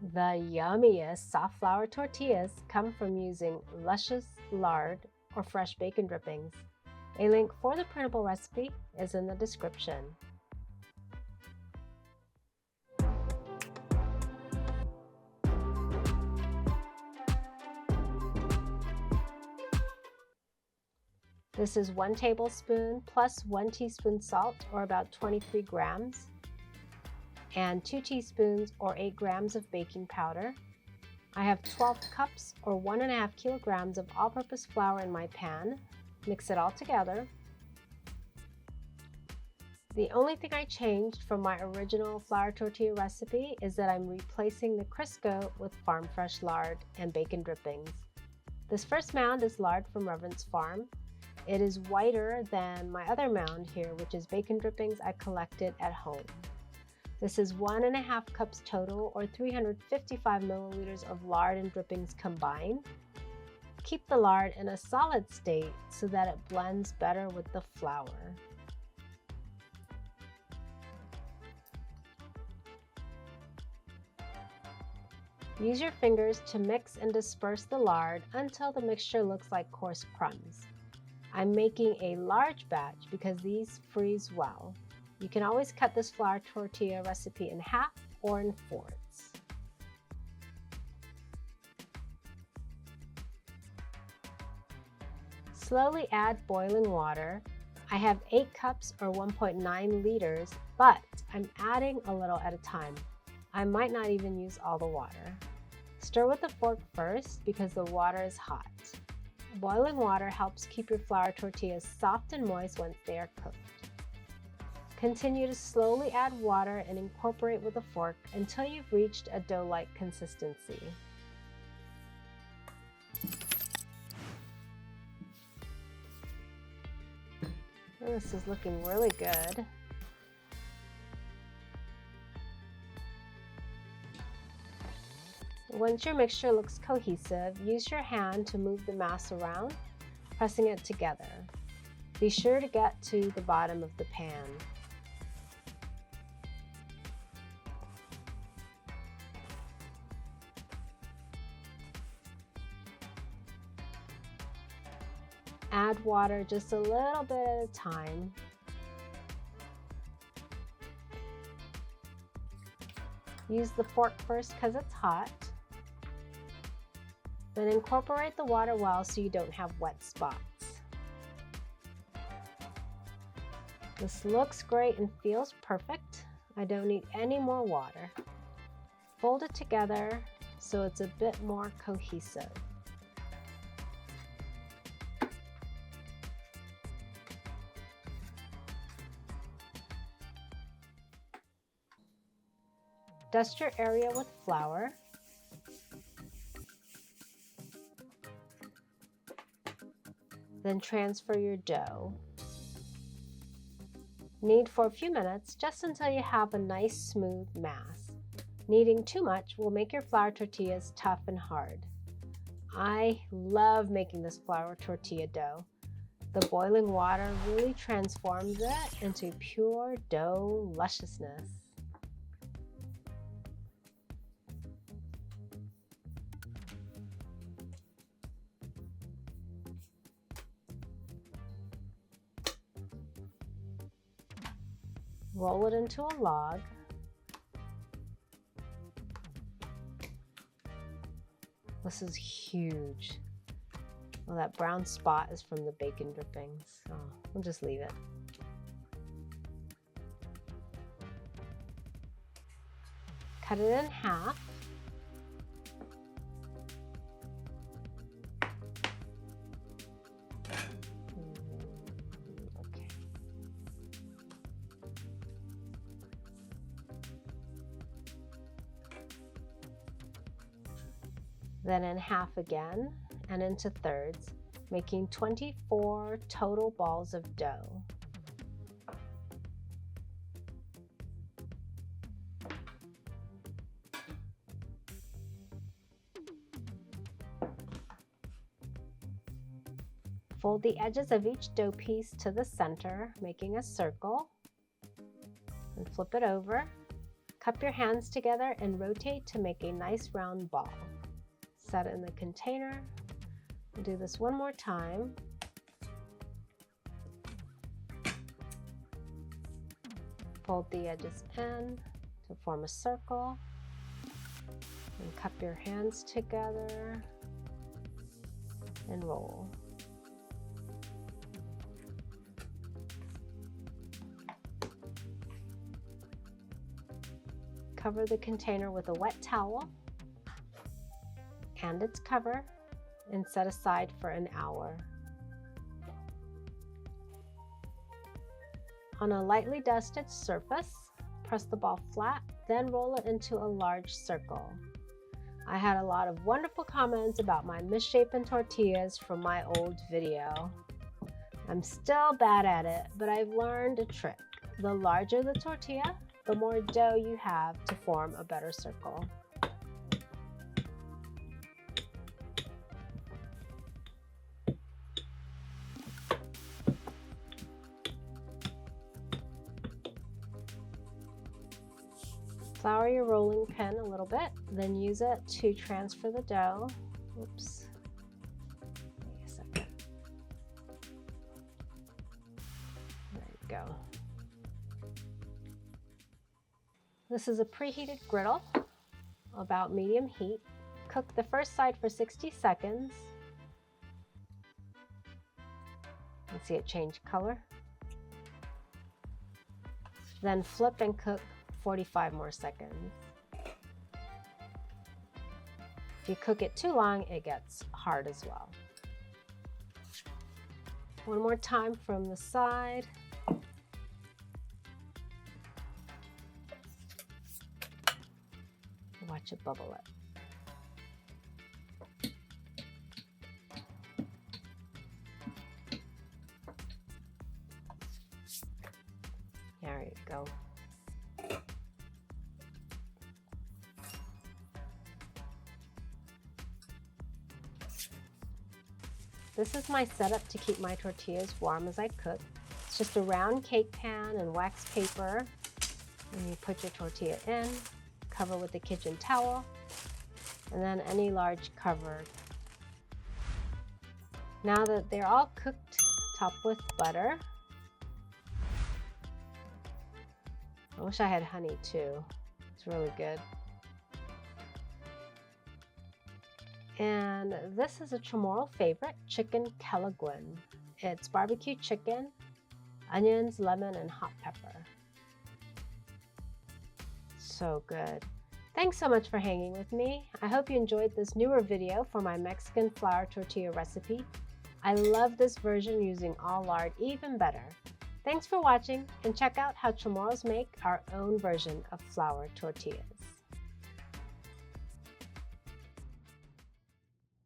The yummiest soft flour tortillas come from using luscious lard or fresh bacon drippings. A link for the printable recipe is in the description. This is 1 tablespoon plus 1 teaspoon salt, or about 23 grams, and 2 teaspoons or 8 grams of baking powder. I have 12 cups or 1.5 kilograms of all-purpose flour in my pan. Mix it all together. The only thing I changed from my original flour tortilla recipe is that I'm replacing the Crisco with farm fresh lard and bacon drippings. This first mound is lard from Reverence Farm. It is whiter than my other mound here, which is bacon drippings I collected at home. This is 1.5 cups total, or 355 milliliters of lard and drippings combined. Keep the lard in a solid state so that it blends better with the flour. Use your fingers to mix and disperse the lard until the mixture looks like coarse crumbs. I'm making a large batch because these freeze well. You can always cut this flour tortilla recipe in half or in fourths. Slowly add boiling water. I have 8 cups or 1.9 liters, but I'm adding a little at a time. I might not even use all the water. Stir with a fork first because the water is hot. Boiling water helps keep your flour tortillas soft and moist once they are cooked. Continue to slowly add water and incorporate with a fork until you've reached a dough-like consistency. This is looking really good. Once your mixture looks cohesive, use your hand to move the mass around, pressing it together. Be sure to get to the bottom of the pan. Add water just a little bit at a time. Use the fork first because it's hot. Then incorporate the water well so you don't have wet spots. This looks great and feels perfect. I don't need any more water. Fold it together so it's a bit more cohesive. Dust your area with flour. Then transfer your dough. Knead for a few minutes, just until you have a nice smooth mass. Kneading too much will make your flour tortillas tough and hard. I love making this flour tortilla dough. The boiling water really transforms it into pure dough lusciousness. Roll it into a log. This is huge. Well, that brown spot is from the bacon drippings. Oh, we'll just leave it. Cut it in half. Then in half again and into thirds, making 24 total balls of dough. Fold the edges of each dough piece to the center, making a circle, and flip it over. Cup your hands together and rotate to make a nice round ball. Set it in the container. We'll do this one more time. Fold the edges in to form a circle. And cup your hands together and roll. Cover the container with a wet towel and its cover and set aside for an hour. On a lightly dusted surface, press the ball flat, then roll it into a large circle. I had a lot of wonderful comments about my misshapen tortillas from my old video. I'm still bad at it, but I've learned a trick. The larger the tortilla, the more dough you have to form a better circle. Flour your rolling pin a little bit, then use it to transfer the dough. Oops. Wait a second. There you go. This is a preheated griddle, about medium heat. Cook the first side for 60 seconds. You can see it change color. Then flip and cook 45 more seconds. If you cook it too long, it gets hard as well. One more time from the side. Watch it bubble up. There you go. This is my setup to keep my tortillas warm as I cook. It's just a round cake pan and wax paper. And you put your tortilla in, cover with a kitchen towel, and then any large cover. Now that they're all cooked, top with butter. I wish I had honey too. It's really good. And this is a Chamorro favorite, chicken kelaguen. It's barbecue chicken, onions, lemon, and hot pepper. So good. Thanks so much for hanging with me. I hope you enjoyed this newer video for my Mexican flour tortilla recipe. I love this version using all lard even better. Thanks for watching, and check out how Chamorros make our own version of flour tortillas.